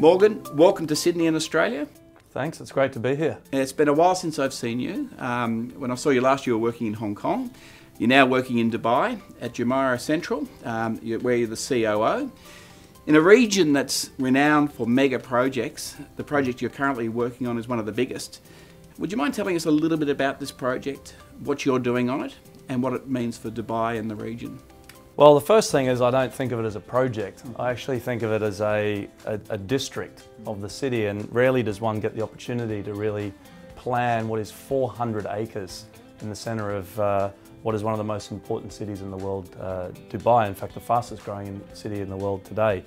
Morgan, welcome to Sydney in Australia. Thanks, it's great to be here. It's been a while since I've seen you. When I saw you last, you were working in Hong Kong. You're now working in Dubai at Jumeirah Central, where you're the COO. In a region that's renowned for mega projects, the project you're currently working on is one of the biggest. Would you mind telling us a little bit about this project, what you're doing on it, and what it means for Dubai and the region? Well, the first thing is I don't think of it as a project. I actually think of it as a district of the city, and rarely does one get the opportunity to really plan what is 400 acres in the centre of what is one of the most important cities in the world, Dubai, in fact the fastest growing city in the world today.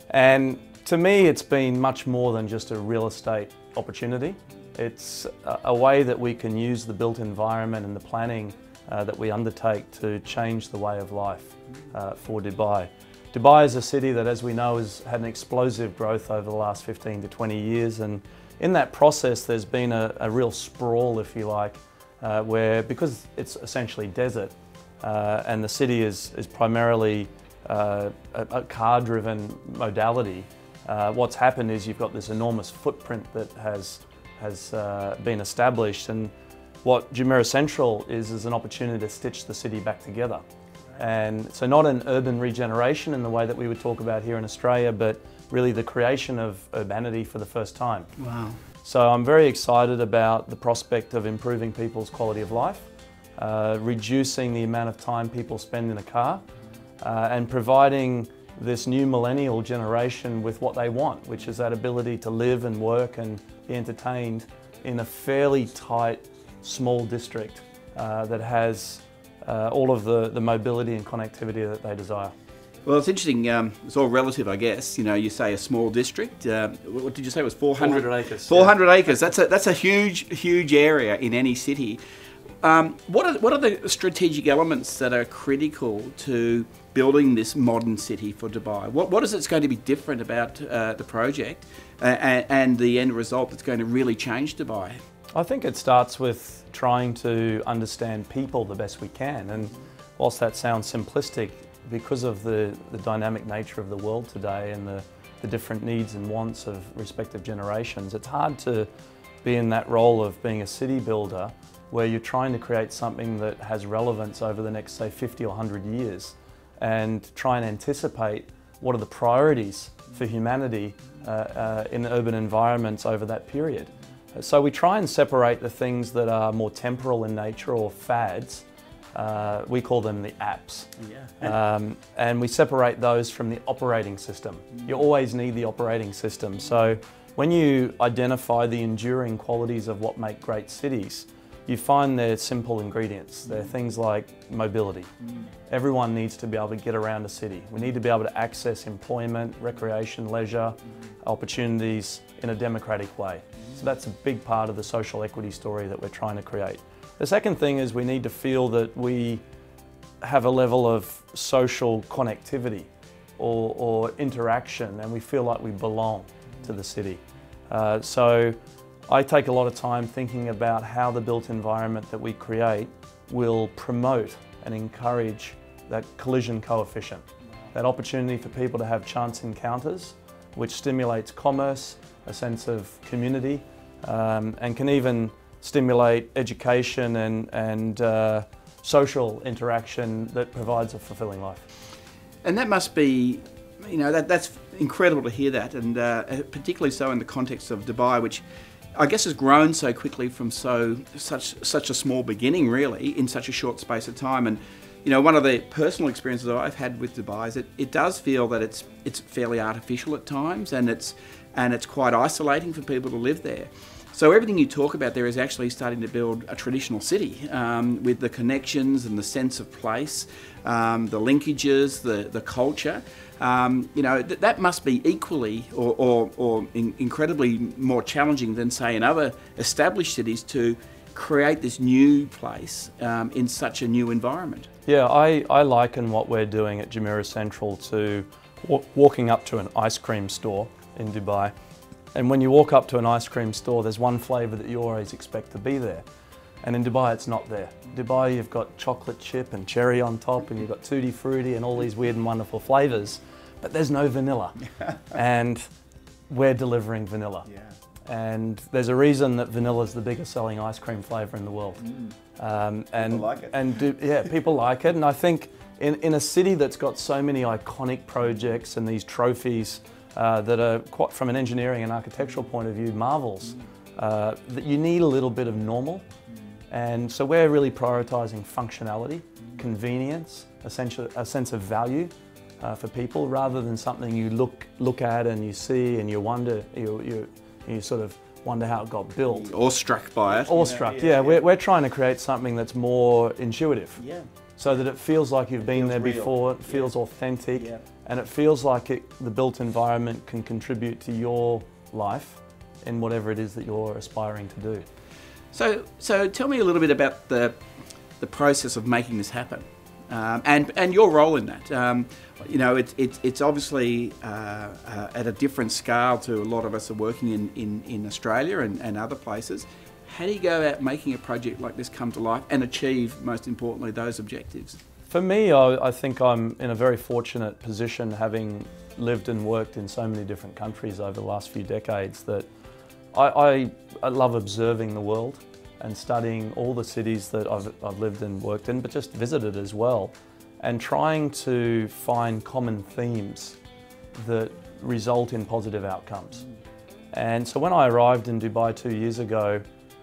And to me it's been much more than just a real estate opportunity. It's a way that we can use the built environment and the planning that we undertake to change the way of life for Dubai. Dubai is a city that, as we know, has had an explosive growth over the last 15 to 20 years, and in that process there's been a real sprawl, if you like, where, because it's essentially desert and the city is primarily a car-driven modality, what's happened is you've got this enormous footprint that has been established, and what Jumeirah Central is an opportunity to stitch the city back together. And so not an urban regeneration in the way that we would talk about here in Australia, but really the creation of urbanity for the first time. Wow. So I'm very excited about the prospect of improving people's quality of life, reducing the amount of time people spend in a car, and providing this new millennial generation with what they want, which is that ability to live and work and be entertained in a fairly tight, small district that has all of the mobility and connectivity that they desire. Well, it's interesting. It's all relative, I guess. You know, you say a small district. What did you say it was? 400 acres. 400 acres. That's a huge area in any city. What are the strategic elements that are critical to building this modern city for Dubai? What is it's going to be different about the project and the end result that's going to really change Dubai? I think it starts with trying to understand people the best we can, and whilst that sounds simplistic, because of the dynamic nature of the world today and the different needs and wants of respective generations, it's hard to be in that role of being a city builder where you're trying to create something that has relevance over the next, say, 50 or 100 years, and try and anticipate what are the priorities for humanity in urban environments over that period. So we try and separate the things that are more temporal in nature, or fads. We call them the apps. Yeah. And we separate those from the operating system. You always need the operating system. So when you identify the enduring qualities of what make great cities, you find they're simple ingredients. They're things like mobility. Everyone needs to be able to get around a city. We need to be able to access employment, recreation, leisure, opportunities in a democratic way. So that's a big part of the social equity story that we're trying to create. The second thing is we need to feel that we have a level of social connectivity or interaction, and we feel like we belong to the city. So I take a lot of time thinking about how the built environment that we create will promote and encourage that collision coefficient, that opportunity for people to have chance encounters, which stimulates commerce, a sense of community, and can even stimulate education and social interaction that provides a fulfilling life. And that must be, you know, that's incredible to hear that, and particularly so in the context of Dubai, which I guess has grown so quickly from such a small beginning, really, in such a short space of time. And you know, one of the personal experiences that I've had with Dubai is that it does feel that it's fairly artificial at times, and it's quite isolating for people to live there. So everything you talk about there is actually starting to build a traditional city with the connections and the sense of place, the linkages, the culture. You know, that must be equally or incredibly more challenging than, say, in other established cities to create this new place in such a new environment. Yeah, I liken what we're doing at Jumeirah Central to walking up to an ice cream store in Dubai. And when you walk up to an ice cream store, there's one flavour that you always expect to be there. And in Dubai, it's not there. Dubai, you've got chocolate chip and cherry on top, and you've got tutti frutti and all these weird and wonderful flavours, but there's no vanilla. And we're delivering vanilla. Yeah. And there's a reason that vanilla is the biggest selling ice cream flavour in the world. People like it. People like it. And I think in a city that's got so many iconic projects and these trophies that are, quite, from an engineering and architectural point of view, marvels, that you need a little bit of normal. And so we're really prioritising functionality, convenience, a sense of value for people, rather than something you look at and you see and you wonder, you sort of wonder how it got built. Awestruck by it. Awestruck, yeah. We're trying to create something that's more intuitive. Yeah. So that it feels like you've been there before, it feels authentic, and it feels like the built environment can contribute to your life in whatever it is that you're aspiring to do. So tell me a little bit about the process of making this happen, and your role in that. You know, it's obviously at a different scale to a lot of us are working in Australia and other places. How do you go about making a project like this come to life and achieve, most importantly, those objectives? For me, I think I'm in a very fortunate position, having lived and worked in so many different countries over the last few decades, that I love observing the world and studying all the cities that I've lived and worked in, but just visited as well, and trying to find common themes that result in positive outcomes. And so when I arrived in Dubai 2 years ago,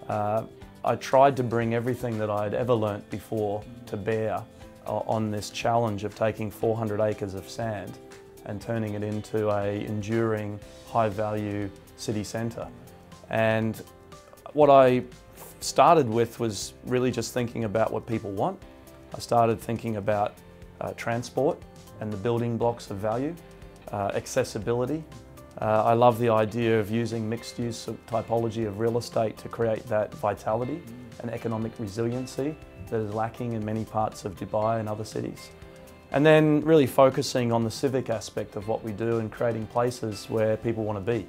I tried to bring everything that I'd ever learnt before to bear on this challenge of taking 400 acres of sand and turning it into an enduring, high-value city centre. And what I started with was really just thinking about what people want. I started thinking about transport and the building blocks of value, accessibility. I love the idea of using mixed-use typology of real estate to create that vitality and economic resiliency that is lacking in many parts of Dubai and other cities. And then really focusing on the civic aspect of what we do and creating places where people want to be.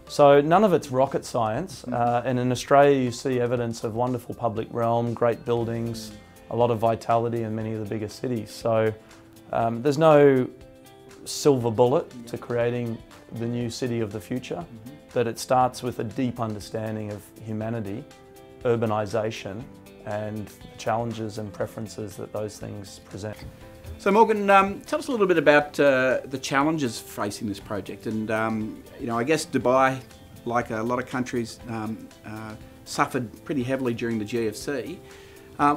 So none of it's rocket science, and in Australia you see evidence of wonderful public realm, great buildings, a lot of vitality in many of the bigger cities. So there's no silver bullet to creating the new city of the future, but it starts with a deep understanding of humanity, urbanisation, and the challenges and preferences that those things present. So Morgan, tell us a little bit about the challenges facing this project. And you know, I guess Dubai, like a lot of countries, suffered pretty heavily during the GFC.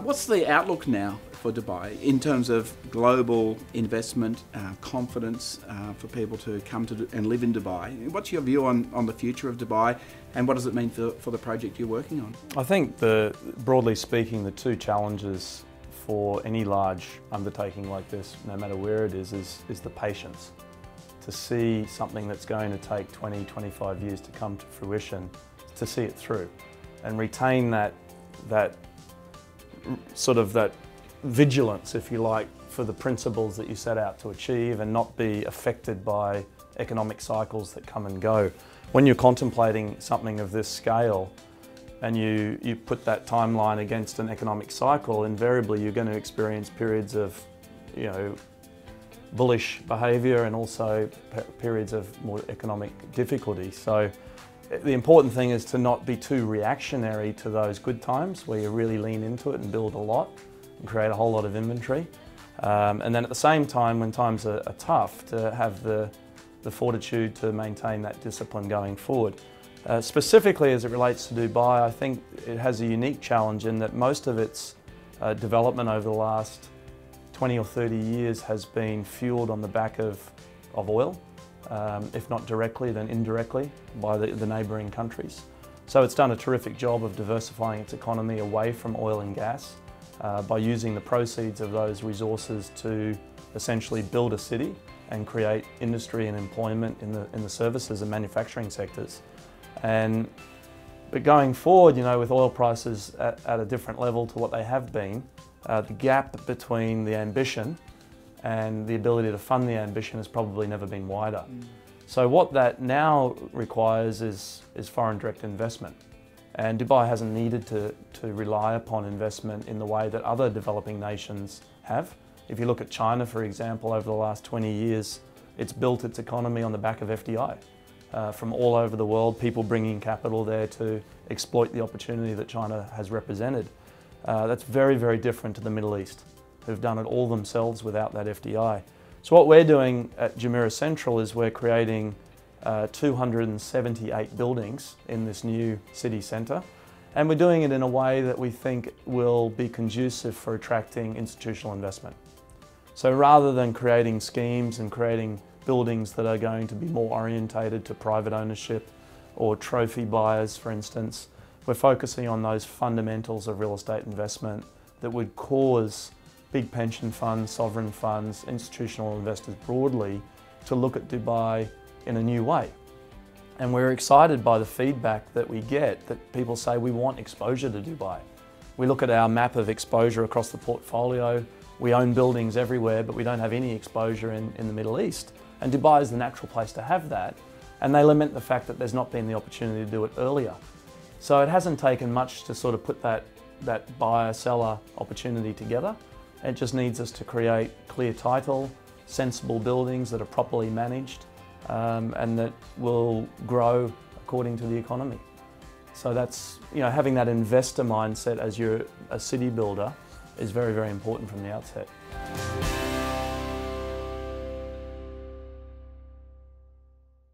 What's the outlook now for Dubai in terms of global investment, confidence for people to come to and live in Dubai? What's your view on the future of Dubai, and what does it mean for the project you're working on? I think, broadly speaking, the two challenges for any large undertaking like this, no matter where it is the patience. To see something that's going to take 20, 25 years to come to fruition, to see it through and retain that vigilance, if you like, for the principles that you set out to achieve, and not be affected by economic cycles that come and go. When you're contemplating something of this scale and you put that timeline against an economic cycle, invariably you're going to experience periods of, you know, bullish behaviour and also periods of more economic difficulty. So the important thing is to not be too reactionary to those good times, where you really lean into it and build a lot and create a whole lot of inventory. And then at the same time, when times are tough, to have the fortitude to maintain that discipline going forward. Specifically as it relates to Dubai, I think it has a unique challenge in that most of its development over the last 20 or 30 years has been fueled on the back of oil, if not directly, then indirectly by the neighbouring countries. So it's done a terrific job of diversifying its economy away from oil and gas by using the proceeds of those resources to essentially build a city and create industry and employment in the services and manufacturing sectors. But going forward, you know, with oil prices at a different level to what they have been, the gap between the ambition and the ability to fund the ambition has probably never been wider. So what that now requires is foreign direct investment. And Dubai hasn't needed to rely upon investment in the way that other developing nations have. If you look at China, for example, over the last 20 years, it's built its economy on the back of FDI. from all over the world, people bringing capital there to exploit the opportunity that China has represented. That's very, very different to the Middle East, who've done it all themselves without that FDI. So what we're doing at Jumeirah Central is we're creating 278 buildings in this new city centre, and we're doing it in a way that we think will be conducive for attracting institutional investment. So rather than creating schemes and creating buildings that are going to be more orientated to private ownership or trophy buyers, for instance, we're focusing on those fundamentals of real estate investment that would cause big pension funds, sovereign funds, institutional investors broadly to look at Dubai in a new way. And we're excited by the feedback that we get, that people say we want exposure to Dubai. We look at our map of exposure across the portfolio. We own buildings everywhere, but we don't have any exposure in the Middle East. And Dubai is the natural place to have that. And they lament the fact that there's not been the opportunity to do it earlier. So it hasn't taken much to sort of put that buyer-seller opportunity together. It just needs us to create clear title, sensible buildings that are properly managed, and that will grow according to the economy. So that's, having that investor mindset as you're a city builder is very, very important from the outset.